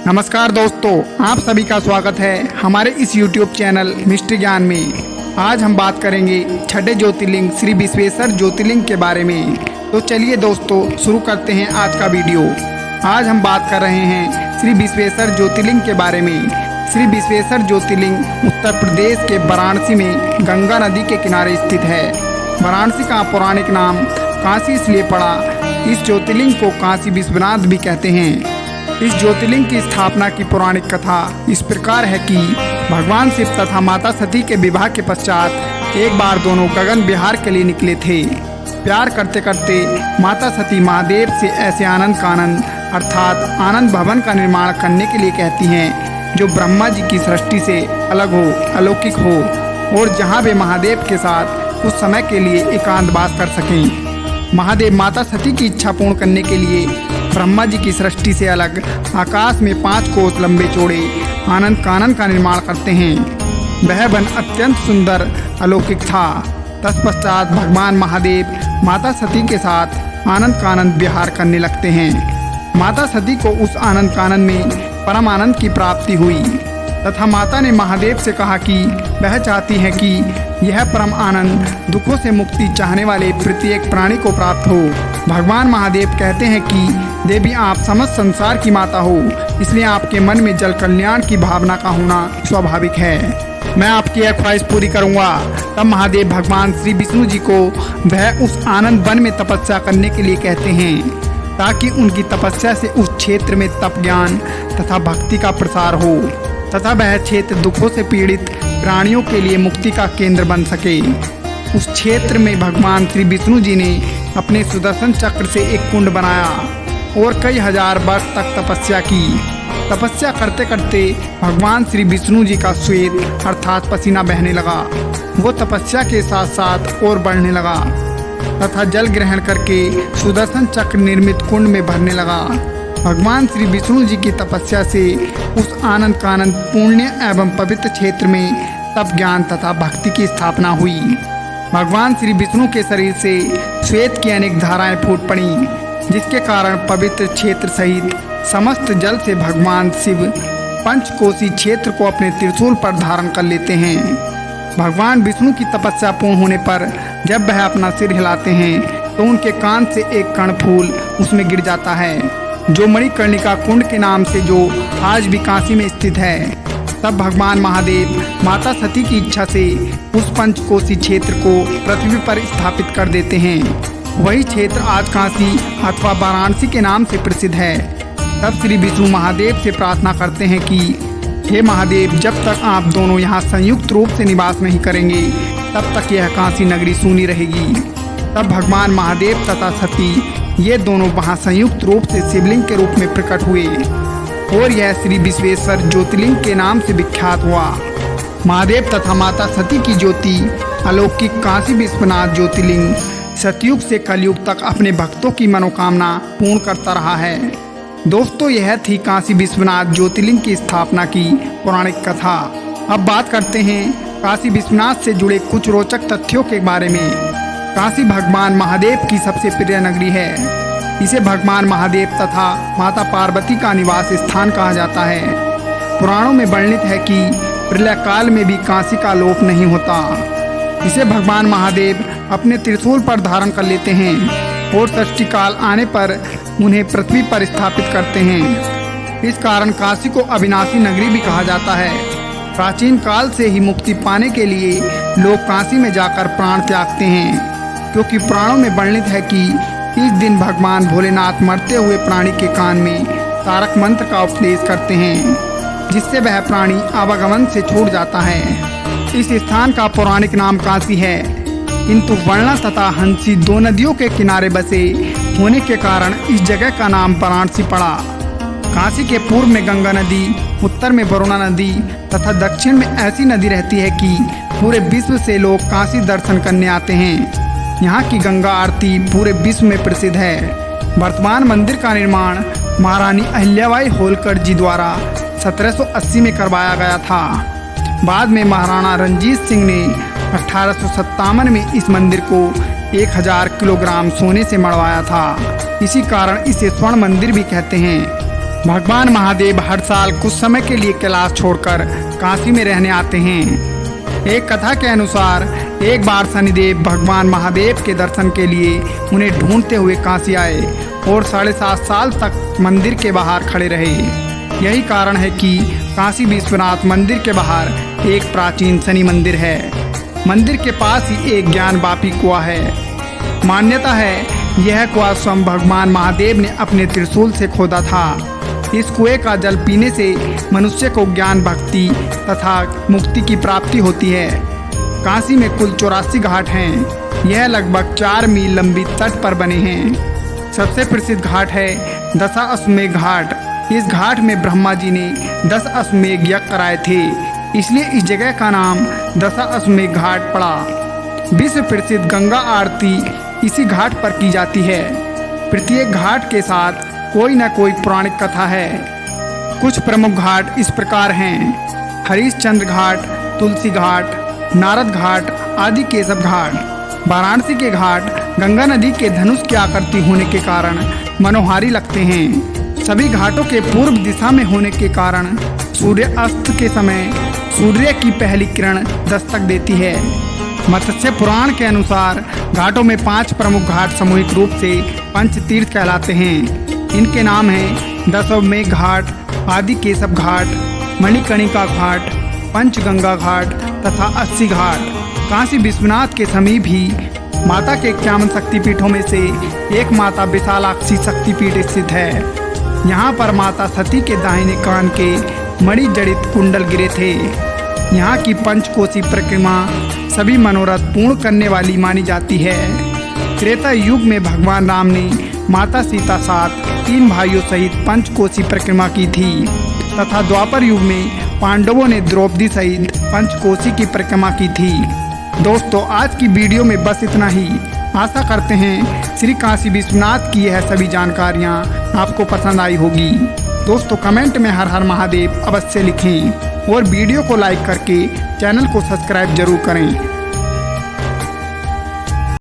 नमस्कार दोस्तों, आप सभी का स्वागत है हमारे इस YouTube चैनल मिस्ट्री ज्ञान में। आज हम बात करेंगे छठे ज्योतिर्लिंग श्री विश्वेश्वर ज्योतिर्लिंग के बारे में। तो चलिए दोस्तों, शुरू करते हैं आज का वीडियो। आज हम बात कर रहे हैं श्री विश्वेश्वर ज्योतिर्लिंग के बारे में। श्री विश्वेश्वर ज्योतिर्लिंग उत्तर प्रदेश के वाराणसी में गंगा नदी के किनारे स्थित है। वाराणसी का पौराणिक नाम काशी इसलिए पड़ा। इस ज्योतिर्लिंग को काशी विश्वनाथ भी कहते हैं। इस ज्योतिर्लिंग की स्थापना की पौराणिक कथा इस प्रकार है कि भगवान शिव तथा माता सती के विवाह के पश्चात एक बार दोनों गगन विहार के लिए निकले थे। प्यार करते करते माता सती महादेव से ऐसे आनंद कानन अर्थात आनंद भवन का निर्माण करने के लिए कहती हैं जो ब्रह्मा जी की सृष्टि से अलग हो, अलौकिक हो और जहाँ वे महादेव के साथ कुछ समय के लिए एकांतवास कर सकें। महादेव माता सती की इच्छा पूर्ण करने के लिए ब्रह्मा जी की सृष्टि से अलग आकाश में 5 कोस लंबे चौड़े आनंद कानन का निर्माण करते हैं। वह वन अत्यंत सुंदर अलौकिक था। तत्पश्चात भगवान महादेव माता सती के साथ आनंद कानन विहार करने लगते हैं। माता सती को उस आनंद कानन में परम आनंद की प्राप्ति हुई तथा माता ने महादेव से कहा कि वह चाहती है कि यह परम आनंद दुखों से मुक्ति चाहने वाले प्रत्येक प्राणी को प्राप्त हो। भगवान महादेव कहते हैं कि देवी, आप समस्त संसार की माता हो, इसलिए आपके मन में जल कल्याण की भावना का होना स्वाभाविक है। मैं आपकी यह ख्वाहिश पूरी करूंगा। तब महादेव भगवान श्री विष्णु जी को वह उस आनंद वन में तपस्या करने के लिए कहते हैं ताकि उनकी तपस्या से उस क्षेत्र में तप ज्ञान तथा भक्ति का प्रसार हो तथा वह क्षेत्र दुखों से पीड़ित प्राणियों के लिए मुक्ति का केंद्र बन सके। उस क्षेत्र में भगवान श्री विष्णु जी ने अपने सुदर्शन चक्र से एक कुंड बनाया और कई हजार वर्ष तक तपस्या की। तपस्या करते करते भगवान श्री विष्णु जी का श्वेत अर्थात पसीना बहने लगा। वो तपस्या के साथ साथ और बढ़ने लगा तथा जल ग्रहण करके सुदर्शन चक्र निर्मित कुंड में भरने लगा। भगवान श्री विष्णु जी की तपस्या से उस आनंद कानन पुण्य एवं पवित्र क्षेत्र में तप ज्ञान तथा भक्ति की स्थापना हुई। भगवान श्री विष्णु के शरीर से श्वेत की अनेक धाराएं फूट पड़ी जिसके कारण पवित्र क्षेत्र सहित समस्त जल से भगवान शिव पंचकोशी क्षेत्र को अपने त्रिशूल पर धारण कर लेते हैं। भगवान विष्णु की तपस्या पूर्ण होने पर जब वह अपना सिर हिलाते हैं तो उनके कान से एक कण फूल उसमें गिर जाता है जो मणिकर्णिका कुंड के नाम से जो आज भी काशी में स्थित है। तब भगवान महादेव माता सती की इच्छा से उस पंचकोशी क्षेत्र को पृथ्वी पर स्थापित कर देते हैं। वही क्षेत्र आज काशी अथवा वाराणसी के नाम से प्रसिद्ध है। तब श्री विष्णु महादेव से प्रार्थना करते हैं कि हे महादेव, जब तक आप दोनों यहाँ संयुक्त रूप से निवास नहीं करेंगे तब तक यह काशी नगरी सूनी रहेगी। तब भगवान महादेव तथा सती ये दोनों वहाँ संयुक्त रूप से शिवलिंग के रूप में प्रकट हुए और यह श्री विश्वेश्वर ज्योतिर्लिंग के नाम से विख्यात हुआ। महादेव तथा माता सती की ज्योति अलौकिक काशी विश्वनाथ ज्योतिर्लिंग सतयुग से कलयुग तक अपने भक्तों की मनोकामना पूर्ण करता रहा है। दोस्तों, यह थी काशी विश्वनाथ ज्योतिर्लिंग की स्थापना की पौराणिक कथा। अब बात करते हैं काशी विश्वनाथ से जुड़े कुछ रोचक तथ्यों के बारे में। काशी भगवान महादेव की सबसे प्रिय नगरी है। इसे भगवान महादेव तथा माता पार्वती का निवास स्थान कहा जाता है। पुराणों में वर्णित है कि प्रलय काल में भी काशी का लोप नहीं होता। इसे भगवान महादेव अपने त्रिशूल पर धारण कर लेते हैं और सृष्टि काल आने पर उन्हें पृथ्वी पर स्थापित करते हैं। इस कारण काशी को अविनाशी नगरी भी कहा जाता है। प्राचीन काल से ही मुक्ति पाने के लिए लोग काशी में जाकर प्राण त्यागते हैं क्योंकि पुराणों में वर्णित है कि इस दिन भगवान भोलेनाथ मरते हुए प्राणी के कान में तारक मंत्र का उपदेश करते हैं जिससे वह प्राणी आवागमन से छूट जाता है। इस स्थान का पौराणिक नाम काशी है, किंतु वर्णा तथा हंसी दो नदियों के किनारे बसे होने के कारण इस जगह का नाम वाराणसी पड़ा। काशी के पूर्व में गंगा नदी, उत्तर में वरुणा नदी तथा दक्षिण में ऐसी नदी रहती है कि पूरे विश्व से लोग काशी दर्शन करने आते हैं। यहाँ की गंगा आरती पूरे विश्व में प्रसिद्ध है। वर्तमान मंदिर का निर्माण महारानी अहिल्याबाई होलकर जी द्वारा 1780 में करवाया गया था। बाद में महाराणा रंजीत सिंह ने 1857 में इस मंदिर को 1000 किलोग्राम सोने से मढ़वाया था। इसी कारण इसे स्वर्ण मंदिर भी कहते हैं। भगवान महादेव हर साल कुछ समय के लिए कैलाश छोड़कर काशी में रहने आते हैं। एक कथा के अनुसार एक बार शनिदेव भगवान महादेव के दर्शन के लिए उन्हें ढूंढते हुए काशी आए और 7.5 साल तक मंदिर के बाहर खड़े रहे। यही कारण है कि काशी विश्वनाथ मंदिर के बाहर एक प्राचीन शनि मंदिर है। मंदिर के पास ही एक ज्ञान वापी कुआं है। मान्यता है यह कुआं स्वयं भगवान महादेव ने अपने त्रिशूल से खोदा था। इस कुएं का जल पीने से मनुष्य को ज्ञान, भक्ति तथा मुक्ति की प्राप्ति होती है। काशी में कुल 84 घाट हैं। यह लगभग 4 मील लंबी तट पर बने हैं। सबसे प्रसिद्ध घाट है दशाश्वमेध घाट। इस घाट में ब्रह्मा जी ने 10 अश्वमेध यज्ञ कराए थे, इसलिए इस जगह का नाम दशाश्वमेध घाट पड़ा। विश्व प्रसिद्ध गंगा आरती इसी घाट पर की जाती है। प्रत्येक घाट के साथ कोई न कोई पौराणिक कथा है। कुछ प्रमुख घाट इस प्रकार हैं: हरिश्चंद्र घाट, तुलसी घाट, नारद घाट, आदि केशव घाट। वाराणसी के घाट गंगा नदी के धनुष की आकृति होने के कारण मनोहारी लगते हैं। सभी घाटों के पूर्व दिशा में होने के कारण सूर्यास्त के समय सूर्य की पहली किरण दस्तक देती है। मत्स्य पुराण के अनुसार घाटों में 5 प्रमुख घाट सामूहिक रूप से पंचतीर्थ कहलाते हैं। इनके नाम हैं दशाश्वमेध घाट, आदि केशव घाट, मणिकर्णिका घाट, पंचगंगा घाट तथा 80 घाट। काशी विश्वनाथ के समीप ही माता के 51 शक्तिपीठों में से एक माता विशालाक्षी शक्तिपीठ स्थित है। यहाँ पर माता सती के दाहिने कान के मणि जड़ित कुंडल गिरे थे। यहाँ की पंचकोशी परिक्रमा सभी मनोरथ पूर्ण करने वाली मानी जाती है। त्रेता युग में भगवान राम ने माता सीता साथ 3 भाइयों सहित पंचकोशी परिक्रमा की थी तथा द्वापर युग में पांडवों ने द्रौपदी सहित पंचकोशी की परिक्रमा की थी। दोस्तों, आज की वीडियो में बस इतना ही। आशा करते हैं श्री काशी विश्वनाथ की यह सभी जानकारियाँ आपको पसंद आई होगी। दोस्तों, कमेंट में हर हर महादेव अवश्य लिखें और वीडियो को लाइक करके चैनल को सब्सक्राइब जरूर करें।